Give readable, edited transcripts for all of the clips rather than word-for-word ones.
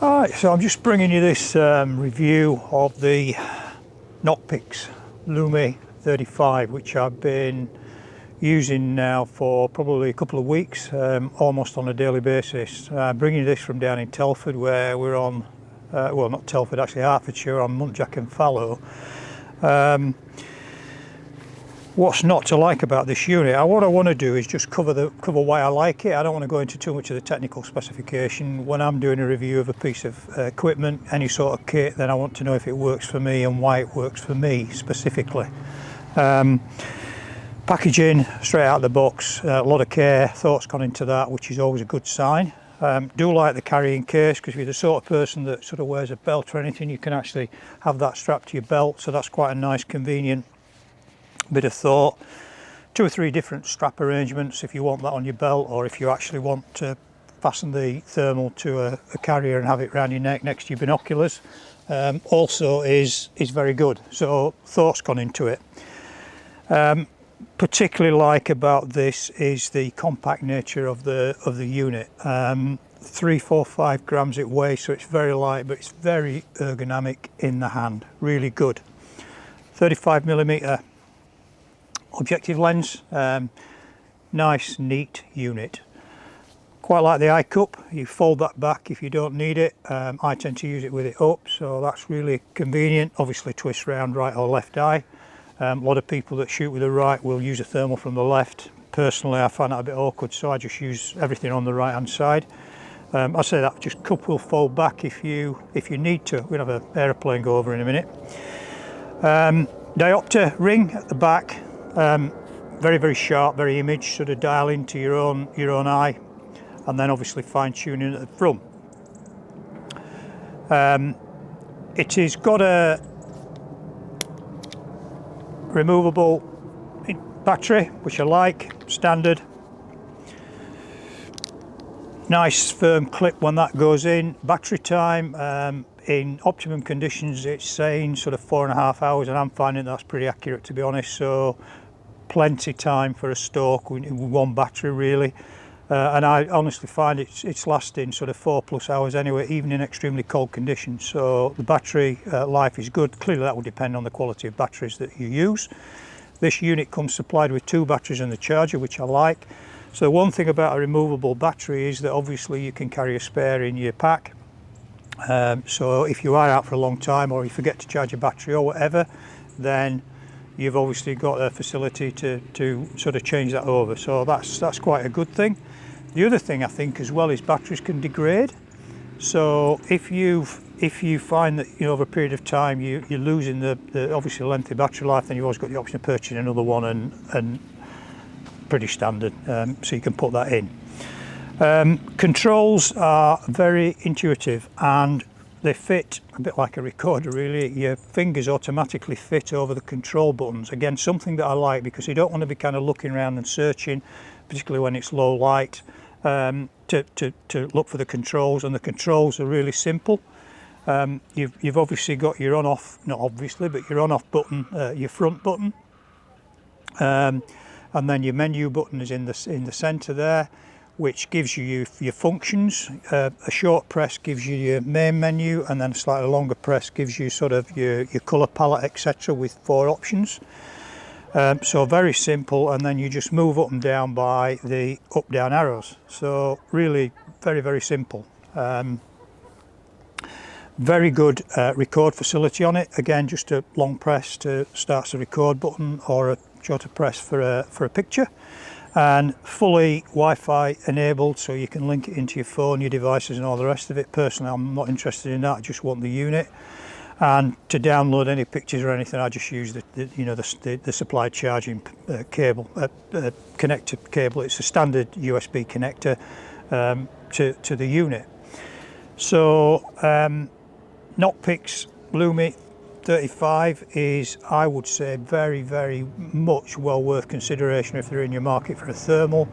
Alright, so I'm just bringing you this review of the Nocpix Lumi 35, which I've been using now for probably a couple of weeks, almost on a daily basis. Bringing this from down in Telford, where we're on, well, not Telford, actually Hertfordshire, on Muntjac and Fallow. What's not to like about this unit? What I want to do is just cover why I like it. I don't want to go into too much of the technical specification. When I'm doing a review of a piece of equipment, any sort of kit, then I want to know if it works for me and why it works for me specifically. Packaging straight out of the box, a lot of care, thought's gone into that, which is always a good sign. Do like the carrying case, because if you're the sort of person that sort of wears a belt or anything, you can actually have that strapped to your belt, so that's quite a nice, convenient bit of thought. 2 or 3 different strap arrangements if you want that on your belt, or if you actually want to fasten the thermal to a carrier and have it around your neck next to your binoculars, also is very good. So thought's gone into it. Particularly like about this is the compact nature of the unit. 345 grams it weighs, so it's very light, but it's very ergonomic in the hand. Really good. 35mm objective lens. Nice, neat unit. Quite like the eye cup. You fold that back if you don't need it. I tend to use it with it up, so that's really convenient. Obviously twists round right or left eye. A lot of people that shoot with the right will use a thermal from the left. Personally, I find that a bit awkward, so I just use everything on the right hand side. I say that just cup will fold back if you need to. We'll have an aeroplane go over in a minute. Diopter ring at the back. Very sharp, very image, sort of dial into your own eye, and then obviously fine tuning at the front. It has got a removable battery, which I like, standard. Nice firm clip when that goes in. Battery time, in optimum conditions it's saying sort of 4.5 hours, and I'm finding that's pretty accurate, to be honest. So plenty time for a stalk with one battery really, and I honestly find it's lasting sort of 4+ hours anyway, even in extremely cold conditions. So the battery life is good. Clearly that will depend on the quality of batteries that you use. This unit comes supplied with 2 batteries and the charger, which I like. So one thing about a removable battery is that obviously you can carry a spare in your pack. So if you are out for a long time, or you forget to charge your battery or whatever, then you've obviously got a facility to sort of change that over. So that's quite a good thing. The other thing I think as well is batteries can degrade. So if you find that, you know, over a period of time you're losing the obviously lengthy battery life, then you've always got the option of purchasing another one, and pretty standard, so you can put that in. Controls are very intuitive, and they fit a bit like a recorder really. Your fingers automatically fit over the control buttons. Again, something that I like, because you don't want to be kind of looking around and searching, particularly when it's low light, to look for the controls. And the controls are really simple. You've obviously got your on off, not obviously, but your on off button, your front button, and then your menu button is in the center there, which gives you your functions. A short press gives you your main menu, and then a slightly longer press gives you sort of your color palette, etc., with 4 options. So very simple, and then you just move up and down by the up down arrows. So really very simple. Very good record facility on it. Again, just a long press to start the record button, or a shorter press for a picture. And fully Wi-Fi enabled, so you can link it into your phone, your devices and all the rest of it. Personally, I'm not interested in that. I just want the unit. And to download any pictures or anything, I just use the supplied charging cable, connector cable. It's a standard USB connector to the unit. So Nocpix Lumi 35 is, I would say, very much well worth consideration if they're in your market for a thermal.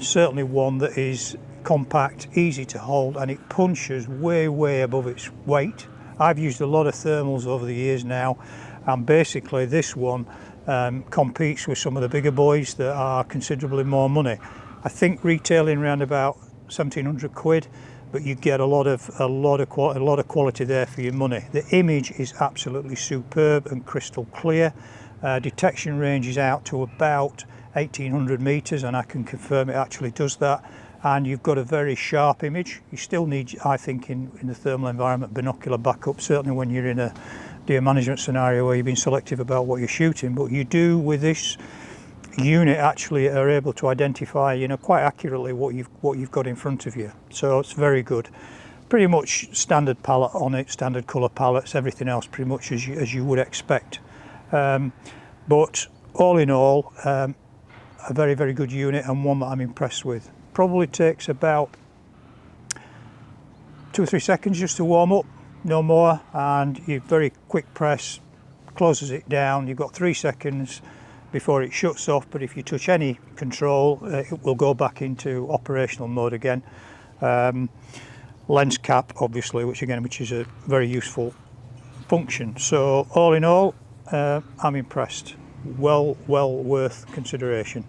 Certainly one that is compact, easy to hold, and it punches way above its weight. I've used a lot of thermals over the years now, and basically this one competes with some of the bigger boys that are considerably more money. I think retailing around about 1,700 quid. but you get a lot of quality there for your money. The image is absolutely superb and crystal clear. Detection range is out to about 1800 meters, and I can confirm it actually does that. And you've got a very sharp image. You still need, I think, in the thermal environment, binocular backup, certainly when you're in a deer management scenario where you've been selective about what you're shooting. But you do, with this unit, actually are able to identify, you know, quite accurately what you've got in front of you. So it's very good. Pretty much standard palette on it, standard color palettes, everything else pretty much as you would expect. But all in all, a very, very good unit, and one that I'm impressed with. Probably takes about 2 or 3 seconds just to warm up, no more, and you very quick press, closes it down. You've got 3 seconds before it shuts off, but if you touch any control, it will go back into operational mode again. Lens cap, obviously, which is a very useful function. So all in all, I'm impressed. Well worth consideration.